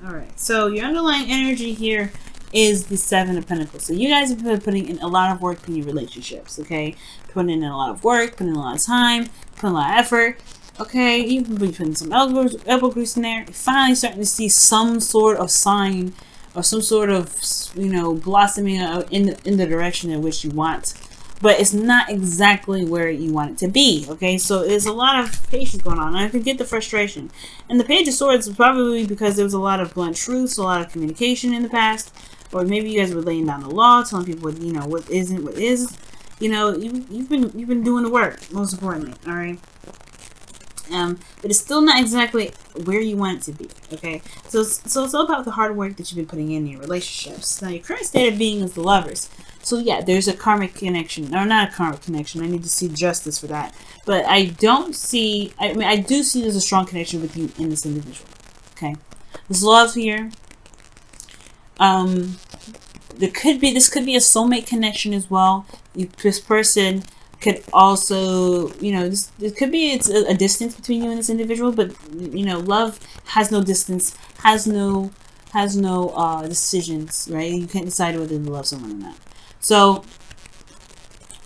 All right. So your underlying energy here is the Seven of Pentacles. So you guys have been putting in a lot of work in your relationships. Okay, putting in a lot of work, putting in a lot of time, putting a lot of effort. Okay, you've been putting some elbow grease in there. You're finally starting to see some sort of sign or some sort of, blossoming in the direction in which you want. But it's not exactly where you want it to be, okay? So there's a lot of patience going on. And I can get the frustration. And the Page of Swords is probably because there was a lot of blunt truths, a lot of communication in the past. Or maybe you guys were laying down the law, telling people what isn't, what is. You've been doing the work, most importantly, all right? But it's still not exactly where you want it to be, okay? So it's all about the hard work that you've been putting in your relationships. Now, your current state of being is the Lovers. So yeah, there's a karmic connection, or not a karmic connection. I need to see justice for that. But I don't see, I do see there's a strong connection with you in this individual, okay? There's love here. This could be a soulmate connection as well. This person could also, it could be it's a distance between you and this individual, but love has no distance, has no decisions, right? You can't decide whether to love someone or not. So,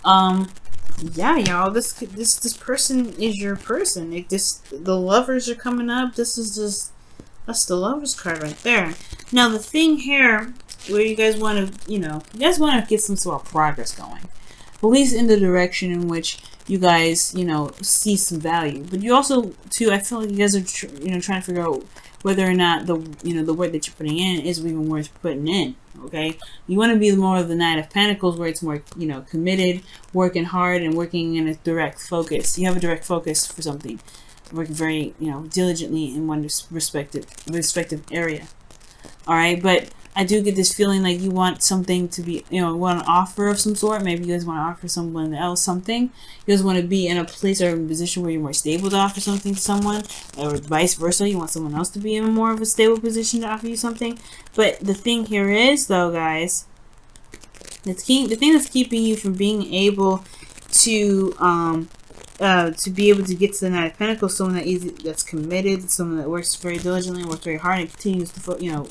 yeah, y'all, this person is your person. The Lovers are coming up. That's the Lovers card right there. Now, the thing here, where you guys want to, get some sort of progress going. At least in the direction in which you guys, see some value. But you also, too, I feel like you guys are, trying to figure out whether or not the work that you're putting in is even worth putting in. Okay, you want to be more of the Knight of Pentacles, where it's more, committed, working hard, and working in a direct focus. You have a direct focus for something, working very, diligently in one respective area. All right, but I do get this feeling like you want something to be, want an offer of some sort. Maybe you guys want to offer someone else something. You guys want to be in a place or a position where you're more stable to offer something to someone, or vice versa. You want someone else to be in more of a stable position to offer you something. But the thing here is, though, guys, the thing that's keeping you from being able to be able to get to the Knight of Pentacles, someone that's committed, someone that works very diligently, works very hard, and continues to,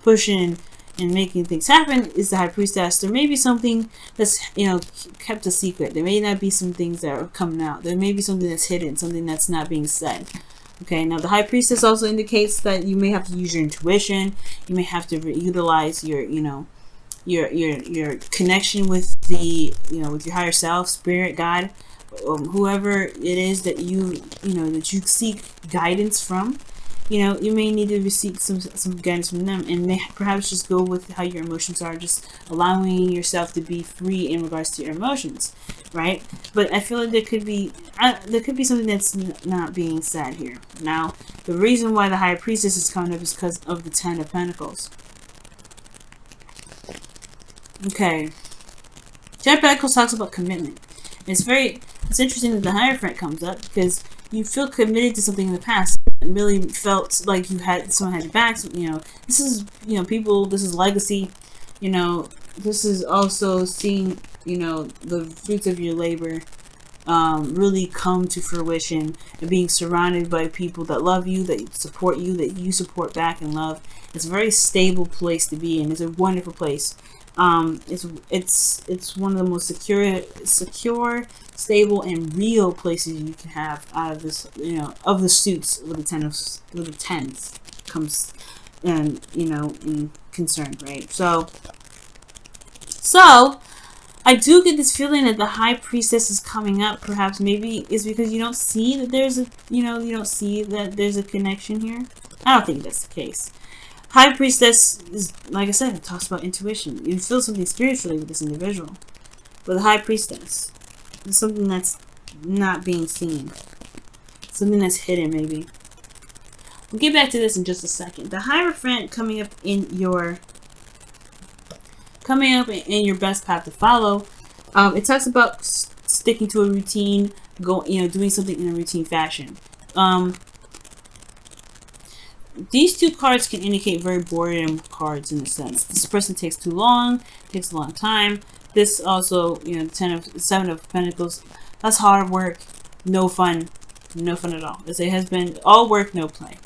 pushing and making things happen, is the High Priestess. There may be something that's, kept a secret. There may not be some things that are coming out. There may be something that's hidden, something that's not being said. Okay, now the High Priestess also indicates that you may have to use your intuition. You may have to utilize your, your connection with the, with your higher self, spirit, God, whoever it is that that you seek guidance from. You may need to seek some guidance from them, and perhaps just go with how your emotions are, just allowing yourself to be free in regards to your emotions, right? But I feel like there could be something that's not being said here. Now, the reason why the High Priestess is coming up is because of the Ten of Pentacles. Okay, Ten of Pentacles talks about commitment. It's interesting that the Hierophant comes up, because you feel committed to something in the past. It really felt like someone had your back. So, this is, people, this is legacy. This is also seeing, the fruits of your labor really come to fruition, and being surrounded by people that love you, that support you, that you support back and love. It's a very stable place to be in. It's a wonderful place. It's one of the most secure, stable, and real places you can have out of this, of the suits with the tens comes, and in concern, right? So I do get this feeling that the High Priestess is coming up. Perhaps maybe it's because you don't see that there's a connection here. I don't think that's the case. High Priestess is, like I said, it talks about intuition. You feel something spiritually with this individual. But the High Priestess is something that's not being seen. Something that's hidden, maybe. We'll get back to this in just a second. The Hierophant coming up in your best path to follow. It talks about sticking to a routine, doing something in a routine fashion. These two cards can indicate very boredom cards in a sense. This person takes too long, takes a long time. This also, Seven of Pentacles, that's hard work, no fun at all. As it has been all work, no play.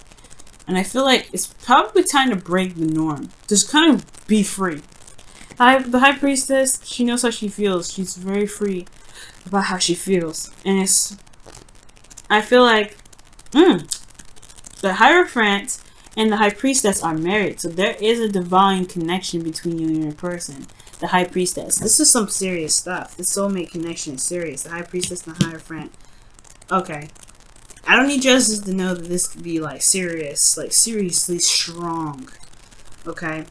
And I feel like it's probably time to break the norm. Just kind of be free. The High Priestess, she knows how she feels. She's very free about how she feels. And I feel like, the Hierophant and the High Priestess are married. So there is a divine connection between you and your person. The High Priestess. This is some serious stuff. The soulmate connection is serious. The High Priestess and the Hierophant. Okay. I don't need justice to know that this could be like serious. Like seriously strong. Okay.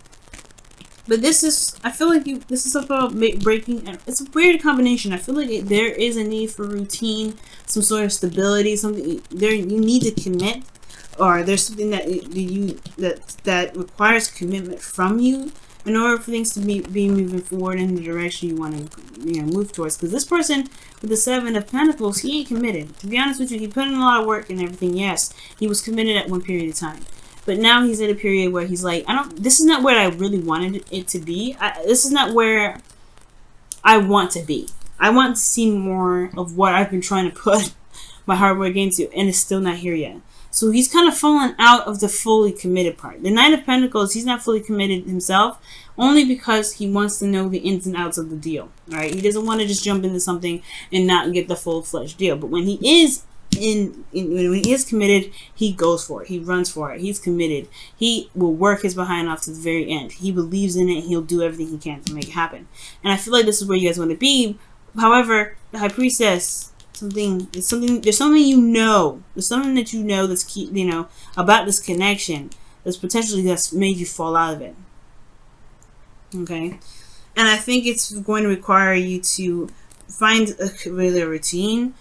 But this is, I feel like this is about breaking, it's a weird combination. I feel like there is a need for routine, some sort of stability, something, you need to commit, or there's something that requires commitment from you in order for things to be moving forward in the direction you want to move towards. Because this person with the Seven of Pentacles, he ain't committed. To be honest with you, he put in a lot of work and everything. Yes, he was committed at one period of time. But now he's at a period where he's like, this is not where I really wanted it to be. This is not where I want to be. I want to see more of what I've been trying to put my hard work into, and it's still not here yet. So he's kind of fallen out of the fully committed part. The Knight of Pentacles, he's not fully committed himself, only because he wants to know the ins and outs of the deal. Right? He doesn't want to just jump into something and not get the full-fledged deal. But when he is when he is committed, he goes for it. He runs for it. He's committed. He will work his behind off to the very end. He believes in it. He'll do everything he can to make it happen. And I feel like this is where you guys want to be. However, the High Priestess, there's something you know. There's something that you know that's key, about this connection that's made you fall out of it. Okay, and I think it's going to require you to find a regular routine.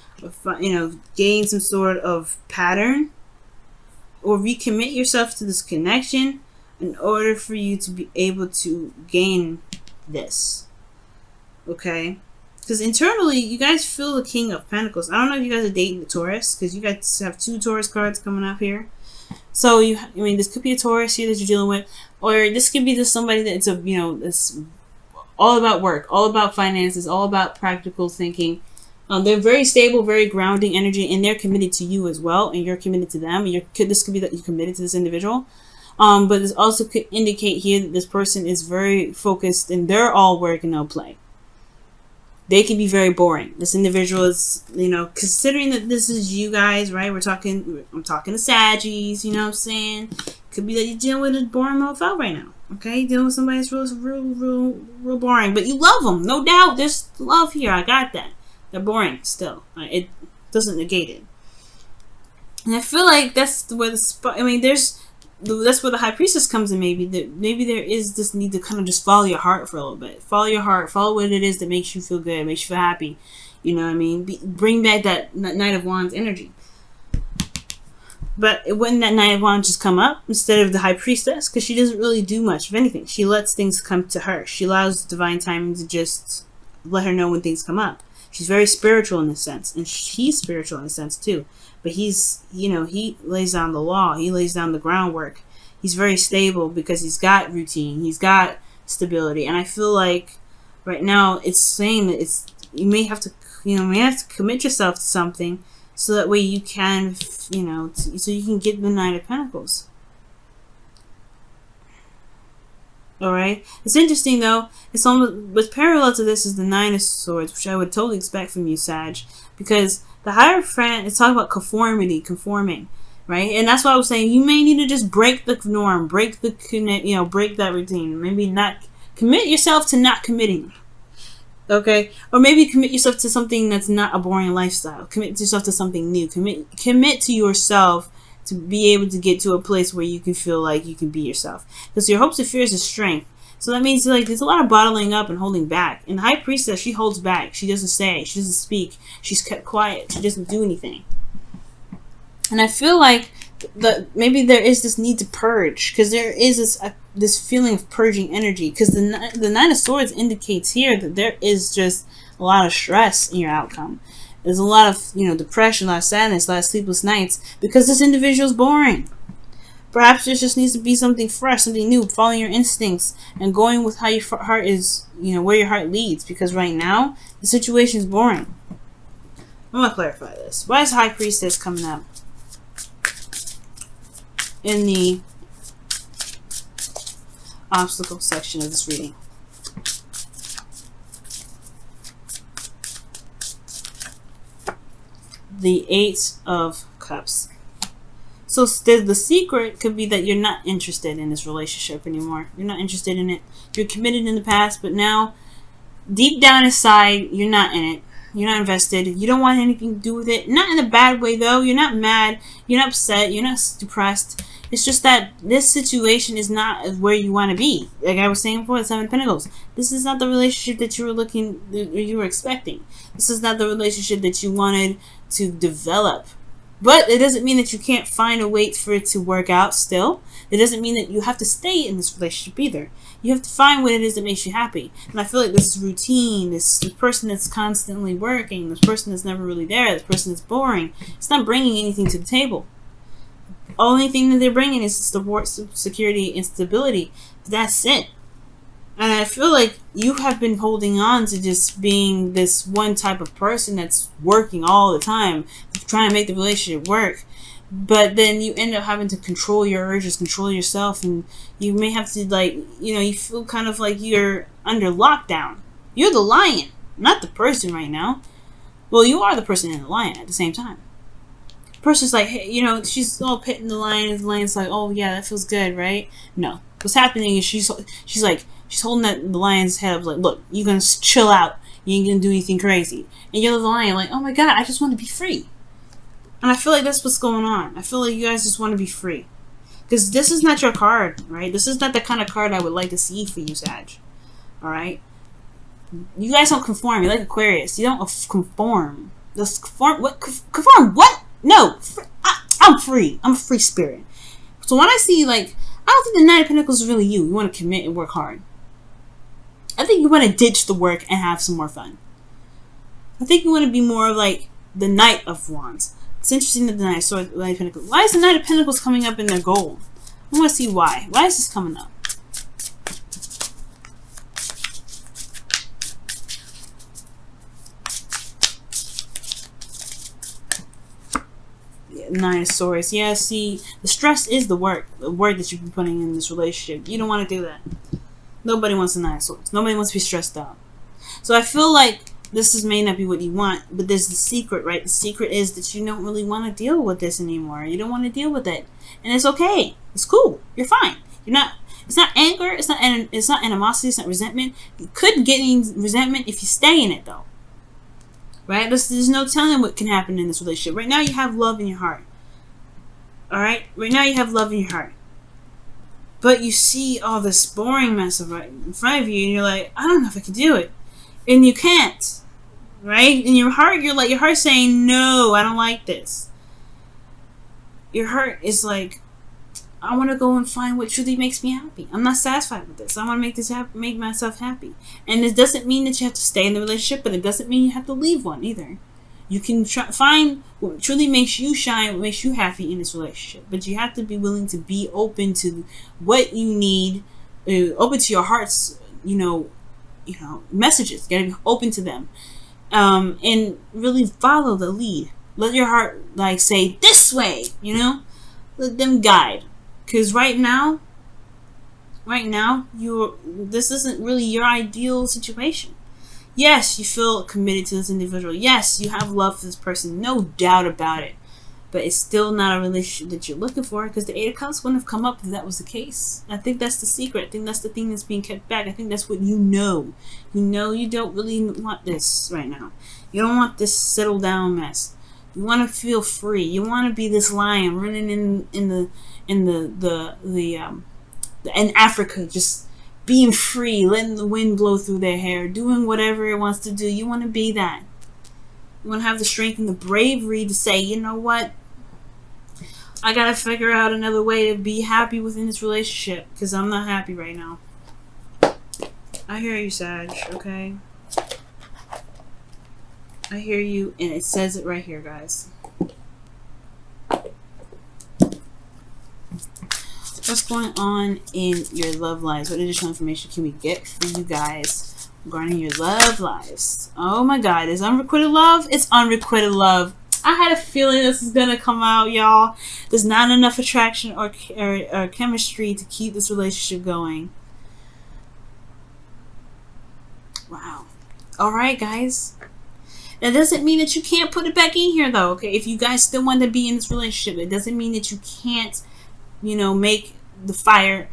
Gain some sort of pattern, or recommit yourself to this connection in order for you to be able to gain this. Okay, because internally you guys feel the King of Pentacles. I don't know if you guys are dating the Taurus, because you guys have 2 Taurus cards coming up here. So this could be a Taurus here that you're dealing with, or this could be just somebody that's that's all about work, all about finances, all about practical thinking. They're very stable, very grounding energy, and they're committed to you as well, and you're committed to them. This could be that you're committed to this individual. But this also could indicate here that this person is very focused, and they're all work and no play. They can be very boring. This individual is, considering that this is you guys, right? I'm talking to Saggies, you know what I'm saying? Could be that you're dealing with a boring mofo right now. Okay, you're dealing with somebody that's real boring, but you love them, no doubt. There's love here. I got that. They're boring still. It doesn't negate it. And I feel like that's where that's where the High Priestess comes in. Maybe there is this need to kind of just follow your heart for a little bit. Follow your heart. Follow what it is that makes you feel good, makes you feel happy. You know what I mean? Bring back that Knight of Wands energy. But wouldn't that Knight of Wands just come up instead of the High Priestess? Because she doesn't really do much of anything. She lets things come to her. She allows divine timing to just let her know when things come up. She's very spiritual in this sense, and he's spiritual in a sense too. But he's, he lays down the law. He lays down the groundwork. He's very stable because he's got routine. He's got stability. And I feel like right now it's saying that you may have to commit yourself to something so that way you can, so you can get the Knight of Pentacles. Alright, it's interesting though. It's almost, what's parallel to this is the Nine of Swords, which I would totally expect from you, Sag, because the Hierophant is talking about conforming, right? And that's why I was saying you may need to just break the norm, break that routine. Maybe not commit yourself to not committing, okay? Or maybe commit yourself to something that's not a boring lifestyle. Commit yourself to something new. Commit to yourself to be able to get to a place where you can feel like you can be yourself. Because your hopes and fears is strength. So that means there's a lot of bottling up and holding back. And the High Priestess, she holds back. She doesn't say. She doesn't speak. She's kept quiet. She doesn't do anything. And I feel like maybe there is this need to purge. Because there is this feeling of purging energy. Because the Nine of Swords indicates here that there is just a lot of stress in your outcome. There's a lot of, depression, a lot of sadness, a lot of sleepless nights because this individual is boring. Perhaps there just needs to be something fresh, something new, following your instincts and going with how your heart is, where your heart leads. Because right now, the situation is boring. I'm going to clarify this. Why is High Priestess coming up? in the obstacle section of this reading. The Eight of Cups. So the secret could be that you're not interested in this relationship anymore. You're not interested in it. You're committed in the past, but now, deep down inside, you're not in it. You're not invested. You don't want anything to do with it. Not in a bad way, though. You're not mad. You're not upset. You're not depressed. It's just that this situation is not where you want to be. Like I was saying before, the Seven of Pentacles. This is not the relationship that you were expecting. This is not the relationship that you wanted to develop. But it doesn't mean that you can't find a way for it to work out still. It doesn't mean that you have to stay in this relationship either. You have to find what it is that makes you happy. And I feel like this routine, this person that's constantly working, this person that's never really there, this person that's boring, it's not bringing anything to the table. Only thing that they're bringing is support, security, and stability. That's it. And I feel like you have been holding on to just being this one type of person that's working all the time, trying to make the relationship work. But then you end up having to control your urges, control yourself, and you may have to, like, you feel kind of like you're under lockdown. You're the lion, not the person right now. Well, you are the person and the lion at the same time. The person's like, hey, she's all petting the lion, and the lion's like, oh yeah, that feels good, right? No. What's happening is she's holding the lion's head up, like, look, you're gonna chill out. You ain't gonna do anything crazy. And you're the lion, like, oh my god, I just want to be free. And I feel like that's what's going on. I feel like you guys just want to be free. Because this is not your card, right? This is not the kind of card I would like to see for you, Sag. Alright? You guys don't conform. You're like Aquarius. You don't conform. Just conform. What? Conform? What? No. I'm free. I'm a free spirit. So when I see, like, I don't think the Nine of Pentacles is really you. You want to commit and work hard. I think you want to ditch the work and have some more fun. I think you want to be more of like the Knight of Wands. It's interesting that the Knight of Pentacles. Why is the Knight of Pentacles coming up in their goal? I want to see why. Why is this coming up? Nine of Swords. Yeah, see, the stress is the work that you've been putting in this relationship. You don't want to do that. Nobody wants a Nine of Swords. Nobody wants to be stressed out. So I feel like this may not be what you want, but there's the secret, right? The secret is that you don't really want to deal with this anymore. You don't want to deal with it, and it's okay. It's cool. You're fine. You're not. It's not anger. It's not animosity. It's not resentment. You could get any resentment if you stay in it, though. Right? There's no telling what can happen in this relationship. Right now, you have love in your heart. Alright? Right now, you have love in your heart. But you see all this boring mess right in front of you, and you're like, I don't know if I can do it. And you can't. Right? In your heart, your heart's saying, no, I don't like this. Your heart is like, I want to go and find what truly makes me happy. I'm not satisfied with this. I want to make myself happy. And it doesn't mean that you have to stay in the relationship, but it doesn't mean you have to leave one either. You can find what truly makes you shine, what makes you happy in this relationship. But you have to be willing to be open to what you need, open to your heart's, messages. You gotta be open to them, and really follow the lead. Let your heart say this way. Let them guide. Because right now, this isn't really your ideal situation. Yes, you feel committed to this individual. Yes, you have love for this person. No doubt about it. But it's still not a relationship that you're looking for, because the Eight of Cups wouldn't have come up if that was the case. I think that's the secret. I think that's the thing that's being kept back. I think that's what you know. You don't really want this right now. You don't want this settle down mess. You want to feel free. You want to be this lion running in Africa, just being free, letting the wind blow through their hair, doing whatever it wants to do. You want to be that. You want to have the strength and the bravery to say, you know what? I got to figure out another way to be happy within this relationship, because I'm not happy right now. I hear you, Sag, okay? I hear you, and it says it right here, guys. What's going on in your love lives? What additional information can we get for you guys regarding your love lives? Oh my God, is unrequited love? It's unrequited love. I had a feeling this is gonna come out, y'all. There's not enough attraction or chemistry to keep this relationship going. Wow. All right, guys. That doesn't mean that you can't put it back in here, though. Okay, if you guys still want to be in this relationship, it doesn't mean that you can't, make the fire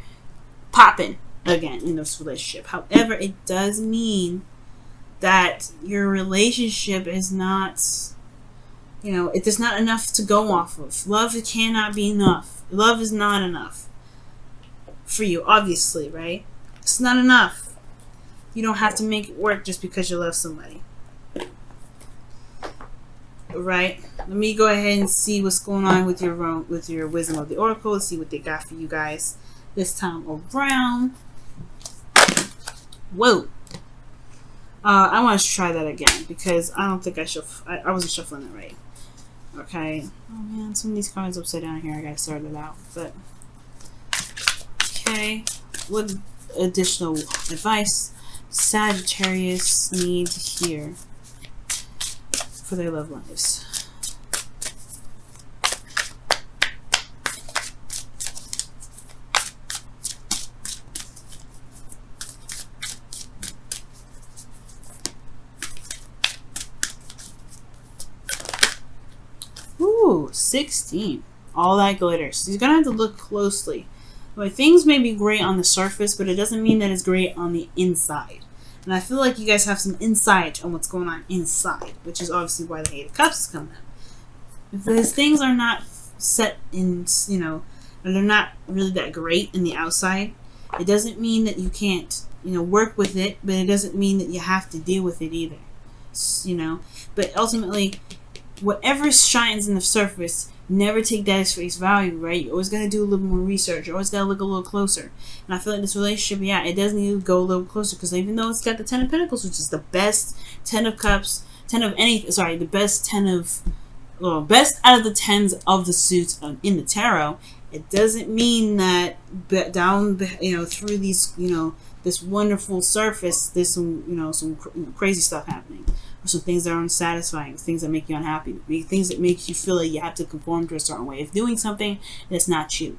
popping again in this relationship. However, it does mean that your relationship is not, it is not enough to go off of. Love cannot be enough. Love is not enough for you, obviously, right? It's not enough. You don't have to make it work just because you love somebody. Right? Let me go ahead and see what's going on with your wisdom of the oracle. Let's see what they got for you guys this time around. Whoa. I want to try that again because I don't think I wasn't shuffling it right. Okay. Oh man, some of these cards upside down here. I gotta sort it out. But okay. What additional advice Sagittarius need to hear for their love lives? Ooh, 16. All that glitters. So you're gonna have to look closely. Things may be great on the surface, but it doesn't mean that it's great on the inside. And I feel like you guys have some insight on what's going on inside, which is obviously why the Eight of Cups is coming up. If those things are not set in, or they're not really that great in the outside, it doesn't mean that you can't, work with it, but it doesn't mean that you have to deal with it either. But ultimately, whatever shines in the surface, never take that as face value, right? You always got to do a little more research. You always got to look a little closer. And I feel like this relationship, it does need to go a little closer because even though it's got the 10 of Pentacles, which is the best 10 of Cups, the best out of the 10s of the suits in the tarot, it doesn't mean that down, through these, this wonderful surface, there's some crazy stuff happening. Some things that are unsatisfying, things that make you unhappy, things that make you feel like you have to conform to a certain way of doing something that's not you.